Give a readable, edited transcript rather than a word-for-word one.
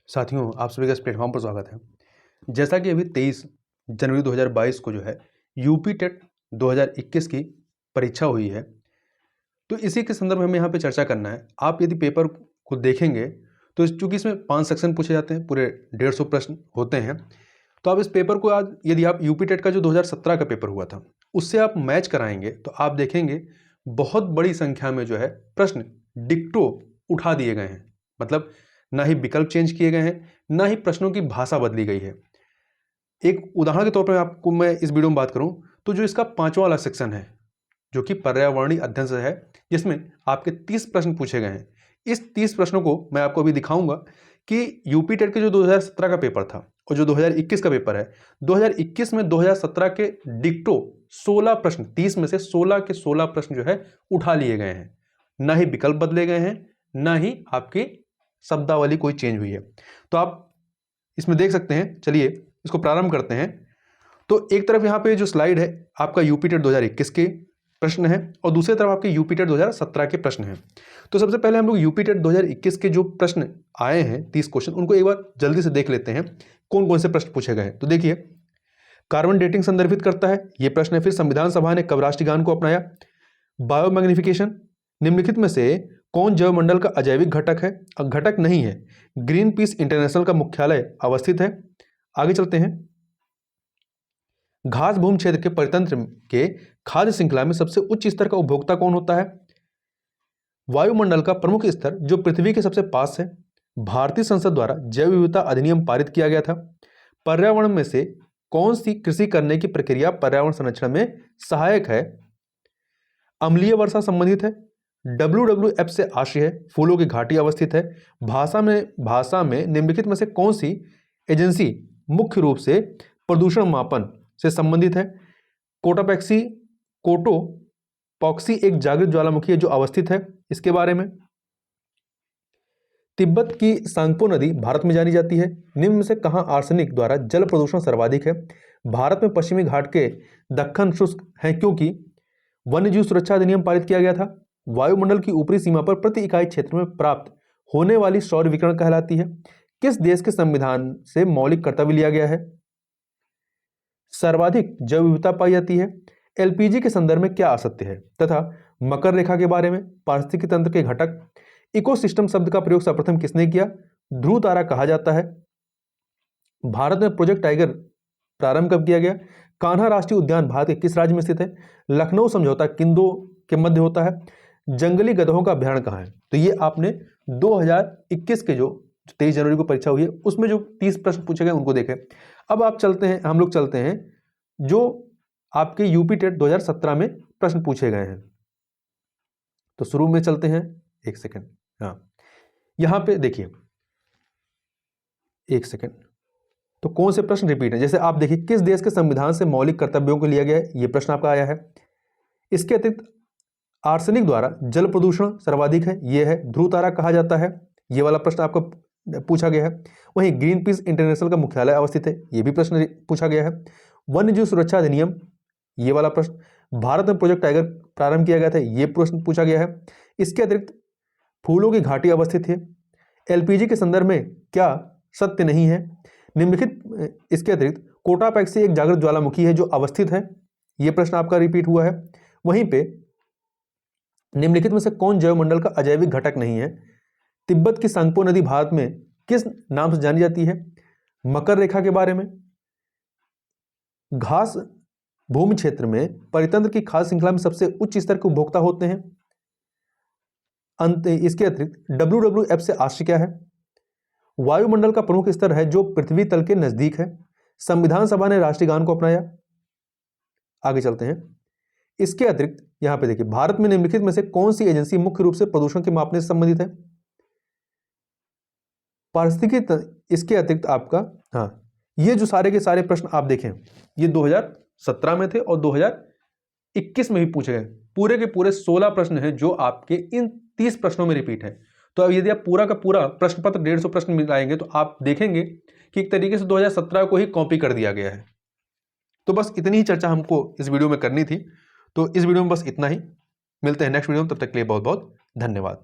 साथियों, आप सभी का इस प्लेटफॉर्म पर स्वागत है। जैसा कि अभी 23 जनवरी 2022 को जो है यूपी टेट 2021 की परीक्षा हुई है, तो इसी के संदर्भ में हमें यहाँ पे चर्चा करना है। आप यदि पेपर को देखेंगे तो चूंकि इसमें 5 सेक्शन पूछे जाते हैं, पूरे 150 प्रश्न होते हैं, तो आप इस पेपर को आज यदि आप यूपी टेट का जो 2017 का पेपर हुआ था उससे आप मैच कराएंगे तो आप देखेंगे बहुत बड़ी संख्या में जो है प्रश्न डिक्टो उठा दिए गए हैं। मतलब ना ही विकल्प चेंज किए गए हैं, ना ही प्रश्नों की भाषा बदली गई है। एक उदाहरण के तौर पर आपको मैं इस वीडियो में बात करूं तो जो इसका 5वां वाला सेक्शन है जो कि पर्यावरणीय अध्ययन से है, जिसमें आपके 30 प्रश्न पूछे गए हैं। इस 30 प्रश्नों को मैं आपको अभी दिखाऊंगा कि यूपी टेट के जो 2017 का पेपर था और जो 2021 का पेपर है, 2021 में 2017 के डिक्टो 16 प्रश्न, 30 में से 16 के 16 प्रश्न जो है उठा लिए गए हैं। ना ही विकल्प बदले गए हैं, ना ही आपकी शब्दावली कोई चेंज हुई है। तो आप इसमें देख सकते हैं। चलिए इसको प्रारंभ करते हैं। तो एक तरफ यहाँ पे जो स्लाइड है आपका यूपी टेट 2021 के प्रश्न है और दूसरी तरफ आपके यूपी टेट 2017 के प्रश्न हैं। तो सबसे पहले हम लोग यूपी टेट 2021 के जो प्रश्न आए हैं 30 क्वेश्चन, उनको एक बार जल्दी से देख लेते हैं कौन कौन से प्रश्न पूछे गए हैं। तो देखिए, कार्बन डेटिंग संदर्भित करता है, ये प्रश्न है। फिर संविधान सभा ने कब राष्ट्रगान को अपनाया? बायोमैग्निफिकेशन, निम्नलिखित में से कौन जैवमंडल का अजैविक घटक है? घटक नहीं है। ग्रीन पीस इंटरनेशनल का मुख्यालय अवस्थित है। आगे चलते हैं। घास भूमि क्षेत्र के परितंत्र के खाद्य श्रृंखला में सबसे उच्च स्तर का उपभोक्ता कौन होता है? वायुमंडल का प्रमुख स्तर जो पृथ्वी के सबसे पास है। भारतीय संसद द्वारा जैव विविधता अधिनियम पारित किया गया था। पर्यावरण में से कौन सी कृषि करने की प्रक्रिया पर्यावरण संरक्षण में सहायक है? अम्लीय वर्षा संबंधित है। WWF से आशय है। फूलों की घाटी अवस्थित है। भाषा में निम्नलिखित में से कौन सी एजेंसी मुख्य रूप से प्रदूषण मापन से संबंधित है? कोटोपॉक्सी एक जागृत ज्वालामुखी है जो अवस्थित है। इसके बारे में। तिब्बत की सांगपो नदी भारत में जानी जाती है। निम्न में से कहां आर्सेनिक द्वारा जल प्रदूषण सर्वाधिक है? भारत में पश्चिमी घाट के दक्कन शुष्क है क्योंकि वन्यजीव सुरक्षा अधिनियम पारित किया गया था। वायुमंडल की ऊपरी सीमा पर प्रति इकाई क्षेत्र में प्राप्त होने वाली सौर विकिरण कहलाती है। किस देश के संविधान से मौलिक कर्तव्य लिया गया है? सर्वाधिक जैव विविधता पाई जाती है। एलपीजी के संदर्भ में क्या असत्य है? तथा मकर रेखा के बारे में। पारिस्थितिकी तंत्र के घटक। इकोसिस्टम शब्द का प्रयोग सर्वप्रथम किसने किया? ध्रुव तारा कहा जाता है। भारत में प्रोजेक्ट टाइगर प्रारंभ कब किया गया? कान्हा राष्ट्रीय उद्यान भारत के किस राज्य में स्थित है? लखनऊ समझौता किन दो के मध्य होता है? जंगली गधों का अभ्यारण्य कहाँ है? तो ये आपने 2021 के जो 23 जनवरी को परीक्षा हुई है उसमें जो 30 प्रश्न पूछे गए उनको देखें। अब हम लोग चलते हैं जो आपके यूपी टेट 2017 में प्रश्न पूछे गए हैं। तो शुरू में चलते हैं। एक सेकेंड, हाँ यहां पे देखिए, एक सेकेंड। तो कौन से प्रश्न रिपीट है? जैसे आप देखिए, किस देश के संविधान से मौलिक कर्तव्यों को लिया गया है? यह प्रश्न आपका आया है। इसके अतिरिक्त आर्सेनिक द्वारा जल प्रदूषण सर्वाधिक है, यह है। ध्रुव तारा कहा जाता है, यह वाला प्रश्न आपको पूछा गया है। वहीं ग्रीन पीस इंटरनेशनल का मुख्यालय अवस्थित है, यह भी प्रश्न पूछा गया है। वन्यजीव सुरक्षा अधिनियम, यह वाला प्रश्न। भारत में प्रोजेक्ट टाइगर प्रारंभ किया गया था, यह प्रश्न पूछा गया है। इसके अतिरिक्त फूलों की घाटी अवस्थित है। एलपीजी के संदर्भ में क्या सत्य नहीं है? निम्नलिखित इसके अतिरिक्त कोटापैक्सी एक जागृत ज्वालामुखी है जो अवस्थित है, यह प्रश्न आपका रिपीट हुआ है। वहीं पे निम्नलिखित में से कौन जैवमंडल का अजैविक घटक नहीं है? तिब्बत की सांगपो नदी भारत में किस नाम से जानी जाती है? मकर रेखा के बारे में। घास भूमि क्षेत्र में परितंत्र की खाद्य श्रृंखला में सबसे उच्च स्तर के उपभोक्ता होते हैं। इसके अतिरिक्त WWF से आशय क्या है? वायुमंडल का प्रमुख स्तर है जो पृथ्वी तल के नजदीक है। संविधान सभा ने राष्ट्रीय गान को अपनाया। आगे चलते हैं। इसके अतिरिक्त यहां पे देखिए, भारत में निम्नलिखित में से कौन सी एजेंसी मुख्य रूप से प्रदूषण के मापने से संबंधित है? पारिस्थितिकी। इसके अतिरिक्त आपका, हाँ, ये जो सारे के सारे प्रश्न आप देखें, ये 2017 में थे और 2021 में भी पूछे गए। पूरे के पूरे 16 प्रश्न हैं जो आपके इन 30 प्रश्नों में रिपीट है। तो अब यदि आप पूरा का पूरा प्रश्न पत्र 150 प्रश्न मिलाएंगे तो आप देखेंगे कि एक तरीके से 2017 को ही कॉपी कर दिया गया है। तो बस इतनी ही चर्चा हमको इस वीडियो में करनी थी। तो इस वीडियो में बस इतना ही। मिलते हैं नेक्स्ट वीडियो में, तब तक के लिए बहुत बहुत धन्यवाद।